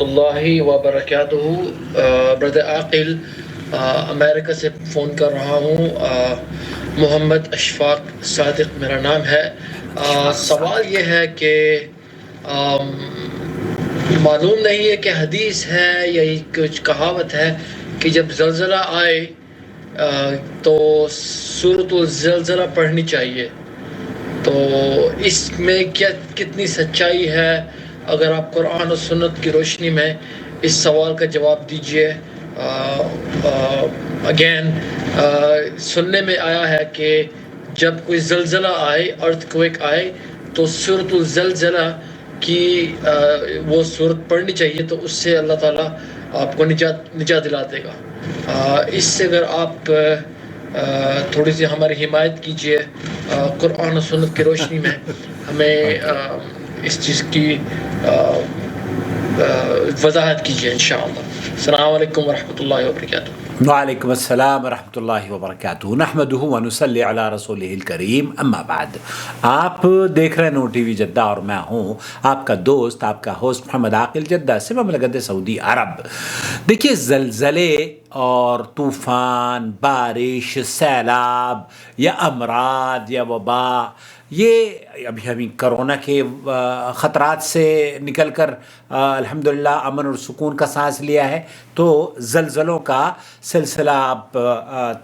ورحمۃ اللہ وبرکاتہ۔ بردر عاقل، امریکہ سے فون کر رہا ہوں۔ محمد اشفاق صادق میرا نام ہے۔ سوال یہ ہے کہ معلوم نہیں ہے کہ حدیث ہے یا کچھ کہاوت ہے کہ جب زلزلہ آئے تو سورۃ الزلزلہ پڑھنی چاہیے، تو اس میں کتنی سچائی ہے؟ اگر آپ قرآن و سنت کی روشنی میں اس سوال کا جواب دیجئے۔ اگین سننے میں آیا ہے کہ جب کوئی زلزلہ آئے، ارتھ کویک آئے، تو سورۃ الزلزلہ کی وہ سورت پڑھنی چاہیے، تو اس سے اللہ تعالیٰ آپ کو نجات دلا دے گا۔ اس سے اگر آپ تھوڑی سی ہماری حمایت کیجئے قرآن و سنت کی روشنی میں، ہمیں اس چیز کی وضاحت کیجئے انشاءاللہ۔ السلام علیکم ورحمۃ اللہ وبرکاتہ۔ وعلیکم السلام ورحمۃ اللہ وبرکاتہ۔ نحمدہ ونصلی علی رسولہ الکریم، اما بعد۔ آپ دیکھ رہے ہیں نور ٹی وی جدہ اور میں ہوں آپ کا دوست، آپ کا ہوسٹ محمد عاقل، جدہ سے مملکت سعودی عرب۔ دیکھیے، زلزلے اور طوفان، بارش، سیلاب یا امراض یا وبا، یہ ابھی ہمیں کرونا کے خطرات سے نکل کر الحمدللہ امن اور سکون کا سانس لیا ہے، تو زلزلوں کا سلسلہ اب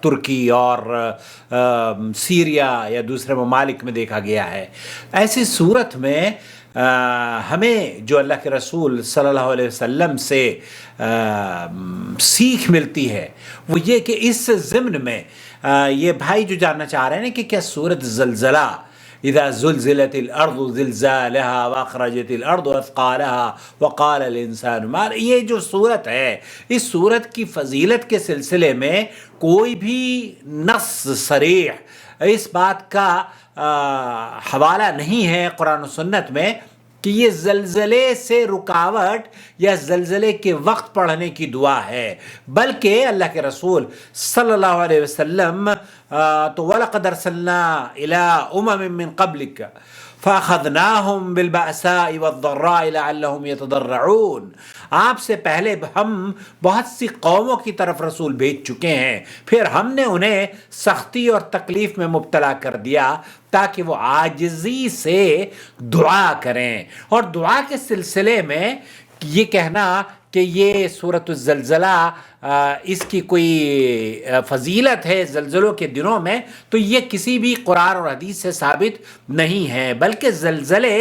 ترکی اور سیریا یا دوسرے ممالک میں دیکھا گیا ہے۔ ایسی صورت میں ہمیں جو اللہ کے رسول صلی اللہ علیہ وسلم سے سیکھ ملتی ہے وہ یہ کہ اس ضمن میں یہ بھائی جو جاننا چاہ رہے ہیں کہ کیا صورت زلزلہ اذا زلزلت الارض زلزالها واخرجت الارض اثقالها وقال الانسان ما، یہ جو صورت ہے، اس صورت کی فضیلت کے سلسلے میں کوئی بھی نص صریح اس بات کا حوالہ نہیں ہے قرآن و سنت میں کہ یہ زلزلے سے رکاوٹ یا زلزلے کے وقت پڑھنے کی دعا ہے، بلکہ اللہ کے رسول صلی اللہ علیہ وسلم تو وَلَقَدْ أَرْسَلْنَا إِلَىٰ أُمَمٍ مِّن قَبْلِكَ فَأَخَذْنَاهُمْ بِالْبَأْسَاءِ وَالضَّرَّاءِ لَعَلَّهُمْ يَتَضَرَّعُونَ، آپ سے پہلے ہم بہت سی قوموں کی طرف رسول بھیج چکے ہیں، پھر ہم نے انہیں سختی اور تکلیف میں مبتلا کر دیا تاکہ وہ عاجزی سے دعا کریں۔ اور دعا کے سلسلے میں یہ کہنا کہ یہ سورۃ الزلزلہ اس کی کوئی فضیلت ہے زلزلوں کے دنوں میں، تو یہ کسی بھی قرآن اور حدیث سے ثابت نہیں ہے، بلکہ زلزلے،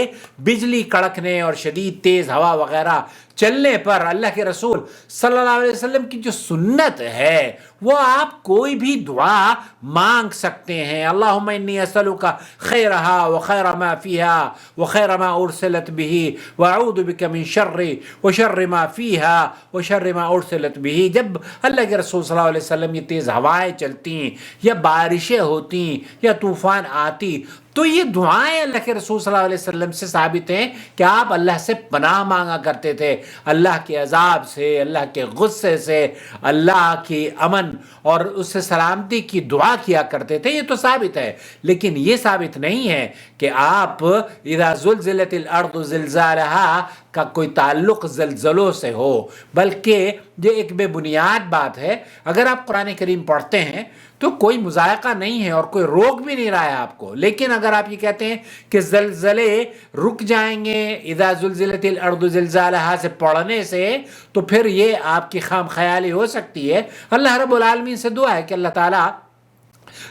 بجلی کڑکنے اور شدید تیز ہوا وغیرہ چلنے پر اللہ کے رسول صلی اللہ علیہ وسلم کی جو سنت ہے وہ آپ کوئی بھی دعا مانگ سکتے ہیں۔ اللہم انی اسألک خیرہا وخیر ما فیہا وخیر ما ارسلت بہ واعوذ بک من شر وشر ما فیہا وشر ما ارسلت بہ۔ جب اللہ کے رسول صلی اللہ علیہ وسلم یہ تیز ہوائیں چلتی یا بارشیں ہوتی یا طوفان آتی، تو یہ دعائیں اللہ کے رسول صلی اللہ علیہ وسلم سے ثابت ہیں کہ آپ اللہ سے پناہ مانگا کرتے تھے، اللہ کے عذاب سے، اللہ کے غصے سے، اللہ کی امن اور اس سے سلامتی کی دعا کیا کرتے تھے، یہ تو ثابت ہے۔ لیکن یہ ثابت نہیں ہے کہ آپ اذا زلزلت الارض زلزالہا کا کوئی تعلق زلزلوں سے ہو، بلکہ یہ ایک بے بنیاد بات ہے۔ اگر آپ قرآن کریم پڑھتے ہیں تو کوئی مذائقہ نہیں ہے اور کوئی روک بھی نہیں رہا ہے آپ کو، لیکن اگر آپ یہ کہتے ہیں کہ زلزلے رک جائیں گے اذا زلزلت الارض زلزالہا سے پڑھنے سے، تو پھر یہ آپ کی خام خیالی ہو سکتی ہے۔ اللہ رب العالمین سے دعا ہے کہ اللہ تعالیٰ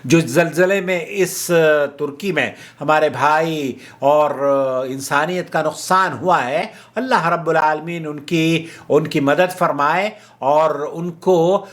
جو زلزلے میں اس ترکی میں ہمارے بھائی اور انسانیت کا نقصان ہوا ہے، اللہ رب العالمین ان کی مدد فرمائے، اور ان کو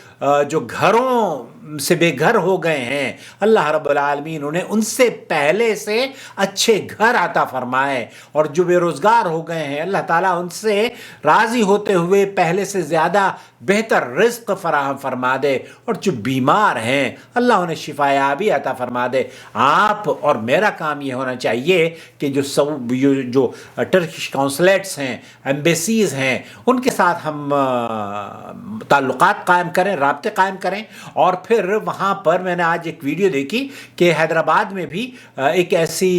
جو گھروں سے بے گھر ہو گئے ہیں اللہ رب العالمین انہیں ان سے پہلے سے اچھے گھر عطا فرمائے، اور جو بے روزگار ہو گئے ہیں اللہ تعالیٰ ان سے راضی ہوتے ہوئے پہلے سے زیادہ بہتر رزق فراہم فرما دے، اور جو بیمار ہیں اللہ انہیں شفا یابی عطا فرما دے۔ آپ اور میرا کام یہ ہونا چاہیے کہ جو ٹرکش کونسلیٹس ہیں، ایمبیسیز ہیں، ان کے ساتھ ہم تعلقات قائم کریں، رابطے قائم کریں، اور پھر وہاں پر میں نے آج ایک ویڈیو دیکھی کہ حیدرآباد میں بھی ایک ایسی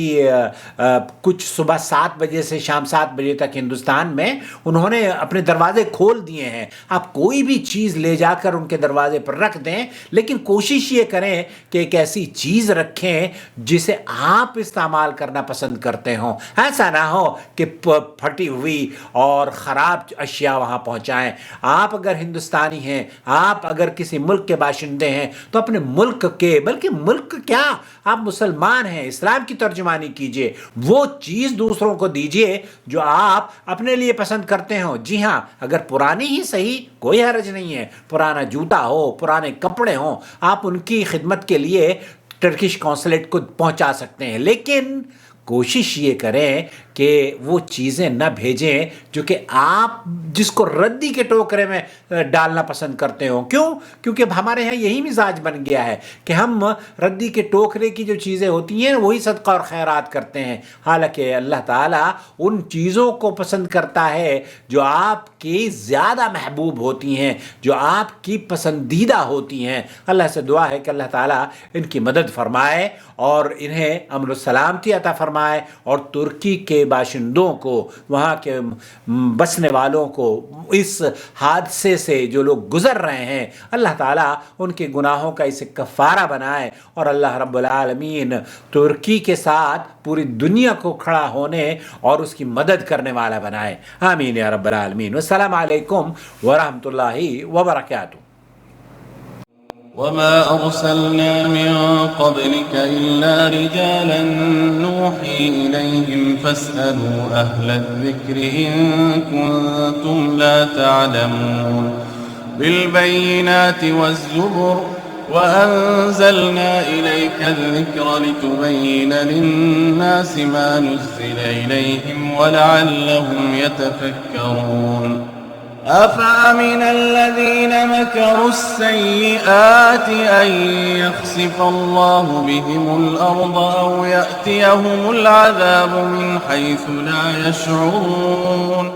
کچھ صبح 7 بجے سے شام 7 بجے تک ہندوستان میں انہوں نے اپنے دروازے کھول دیے ہیں. آپ کوئی بھی چیز لے جا کر ان کے دروازے پر رکھ دیں، لیکن کوشش یہ کریں کہ ایک ایسی چیز رکھیں جسے آپ استعمال کرنا پسند کرتے ہوں. ایسا نہ ہو کہ پھٹی ہوئی اور خراب اشیاء وہاں پہنچائیں. آپ اگر ہندوستانی ہیں، آپ اگر کسی ملک کے باشندے ہیں تو اپنے ملک کے، بلکہ ملک کیا، آپ مسلمان ہیں، اسلام کی ترجمانی کیجئے، وہ چیز دوسروں کو دیجئے جو آپ اپنے لیے پسند کرتے ہوں. جی ہاں، اگر پرانی ہی صحیح، کوئی حرج نہیں ہے، پرانا جوتا ہو، پرانے کپڑے ہوں، آپ ان کی خدمت کے لیے ٹرکش قونصلیٹ کو پہنچا سکتے ہیں، لیکن کوشش یہ کریں کہ وہ چیزیں نہ بھیجیں جو کہ آپ جس کو ردی کے ٹوکرے میں ڈالنا پسند کرتے ہوں. کیوں؟ کیونکہ ہمارے ہاں یہی مزاج بن گیا ہے کہ ہم ردی کے ٹوکرے کی جو چیزیں ہوتی ہیں وہی صدقہ اور خیرات کرتے ہیں، حالانکہ اللہ تعالیٰ ان چیزوں کو پسند کرتا ہے جو آپ کی زیادہ محبوب ہوتی ہیں، جو آپ کی پسندیدہ ہوتی ہیں. اللہ سے دعا ہے کہ اللہ تعالیٰ ان کی مدد فرمائے اور انہیں امن و سلامتی عطا فرمائے، اور ترکی کے باشندوں کو، وہاں کے بسنے والوں کو اس حادثے سے جو لوگ گزر رہے ہیں، اللہ تعالیٰ ان کے گناہوں کا اسے کفارہ بنائے، اور اللہ رب العالمین ترکی کے ساتھ پوری دنیا کو کھڑا ہونے اور اس کی مدد کرنے والا بنائے. آمین یا رب العالمین. والسلام علیکم ورحمۃ اللہ وبرکاتہ. وما أرسلنا من قبلك إلا رجالا نوحي إليهم فاسألوا أهل الذكر إن كنتم لا تعلمون. بالبينات والزبر وأنزلنا إليك الذكر لتبين للناس ما نزل إليهم ولعلهم يتفكرون. أفأمن الذين مكروا السيئات أن يخسف الله بهم الأرض أو يأتيهم العذاب من حيث لا يشعرون.